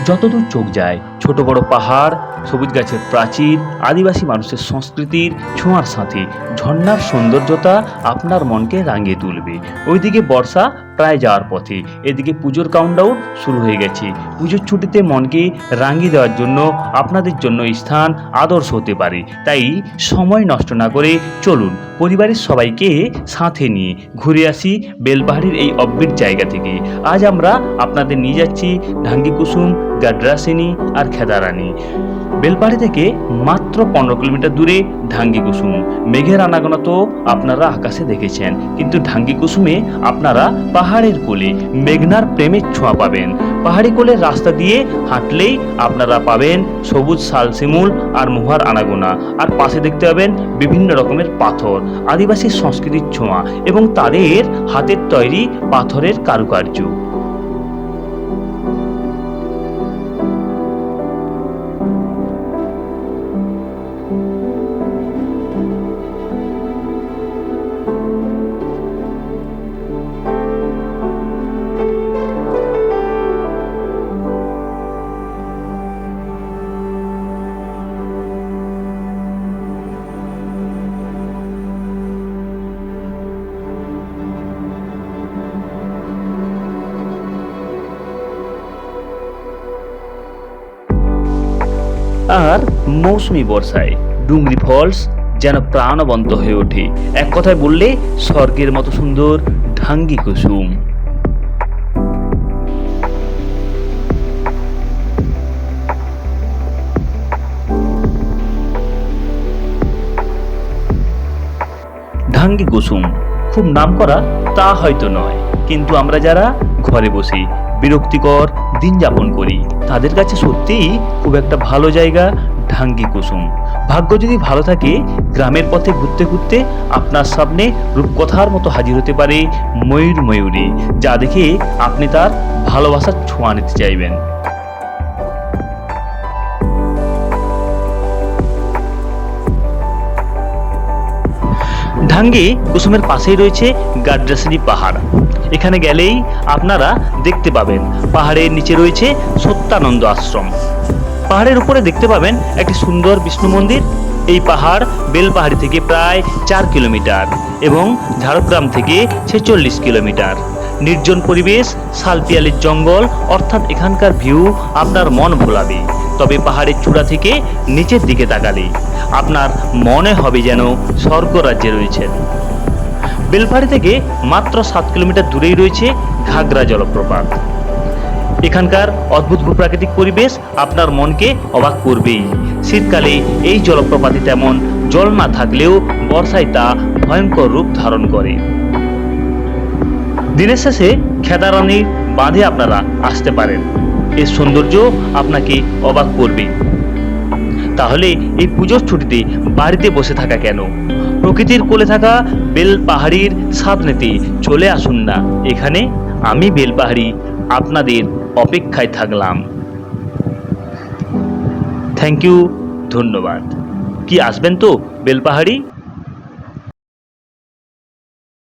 যতদূর চোখ যায় ছোট বড় পাহাড়, সবুজ গাছের প্রাচীর, আদিবাসী মানুষের সংস্কৃতির ছোঁয়ার সাথে ঝর্ণার সৌন্দর্যতা আপনার মনকে রাঙিয়ে তুলবে। ওইদিকে বর্ষা প্রায় যাওয়ার পথে, এদিকে পুজোর কাউন্টডাউন শুরু হয়ে গেছে। পুজোর ছুটিতে মনকে রাঙিয়ে দেওয়ার জন্য আপনাদের জন্য এই স্থান আদর্শ হতে পারে। তাই সময় নষ্ট না করে চলুন পরিবারের সবাইকে সাথে নিয়ে ঘুরে আসি বেলপাহাড়ির এই অব্বিট জায়গা থেকে। আজ আমরা আপনাদের নিয়ে যাচ্ছি ঢাঙ্গিকুসুম, গাড্রাসিনী আর খেদারানি। বেলপাহাড়ি থেকে মাত্র 15 কিলোমিটার দূরে ঢাঙ্গিকুসুম। মেঘের আনাগোনা তো আপনারা আকাশে দেখেছেন, কিন্তু ঢাঙ্গিকুসুমে আপনারা পাহাড়ের কোলে মেঘনার প্রেমের ছোঁয়া পাবেন। পাহাড়ি কোলের রাস্তা দিয়ে হাঁটলেই আপনারা পাবেন সবুজ শালশিমুল আর মহুয়ার আনাগোনা, আর পাশে দেখতে পাবেন বিভিন্ন রকমের পাথর, আদিবাসী সংস্কৃতির ছোঁয়া এবং তাদের হাতের তৈরি পাথরের কারুকার্য। আর মৌসুমি বর্ষায় ডুংরি ফলস যেন প্রাণবন্ত হয়ে ওঠে। এক কথায় বললে স্বর্গের মতো সুন্দর ঢাঙ্গিকুসুম। ঢাঙ্গিকুসুম খুব নামকরা তা হয়তো নয়, কিন্তু আমরা যারা ঘরে বসে বিরক্তিকর দিন যাপন করি তাদের কাছে সত্যিই খুব একটা ভালো জায়গা ঢাঙ্গিকুসুম। ভাগ্য যদি ভালো থাকে, গ্রামের পথে ঘুরতে ঘুরতে আপনার সামনে রূপকথার মতো হাজির হতে পারে ময়ূরী, যা দেখে আপনি তার ভালোবাসার ছোঁয়া নিতে চাইবেন। ঢাঙ্গিকুসুমের পাশেই রয়েছে গাড্রাসিনী পাহাড়। এখানে গেলেই আপনারা দেখতে পাবেন পাহাড়ের নিচে রয়েছে সত্যানন্দ আশ্রম। পাহাড়ের উপরে দেখতে পাবেন একটি সুন্দর বিষ্ণু মন্দির। এই পাহাড় বেলপাহাড়ি থেকে প্রায় 4 কিলোমিটার এবং ঝাড়গ্রাম থেকে 46 কিলোমিটার। নির্জন পরিবেশ, শালপিয়ালির জঙ্গল, অর্থাৎ এখানকার ভিউ আপনার মন ভোলাবে। তবে পাহাড়ের চূড়া থেকে নিচের দিকে তাকালে আপনার মনে হবে যেন স্বর্গ রাজ্যে রয়েছেন। বেলপাহাড়ি থেকে মাত্র 7 কিলোমিটার দূরেই রয়েছে ঘাগরা জলপ্রপাত। এখানকার অদ্ভুত ভূপ্রাকৃতিক পরিবেশ আপনার মনকে অবাক করবেই। শীতকালে এই জলপ্রপাতে তেমন জল না থাকলেও বর্ষায় তা ভয়ঙ্কর রূপ ধারণ করে। দিনের শেষে খেদারানির বাঁধে আপনারা আসতে পারেন, এর সৌন্দর্য আপনাকে অবাক করবে। তাহলে এই পুজোর ছুটিতে বাড়িতে বসে থাকা কেন? প্রকৃতির কোলে থাকা বেলপাহাড়ির স্বাদ নিতে চলে আসুন না এখানে। আমি বেলপাহাড়ি আপনাদের অপেক্ষায় থাকলাম। থ্যাংক ইউ, ধন্যবাদ। কি আসবেন তো বেলপাহাড়ি?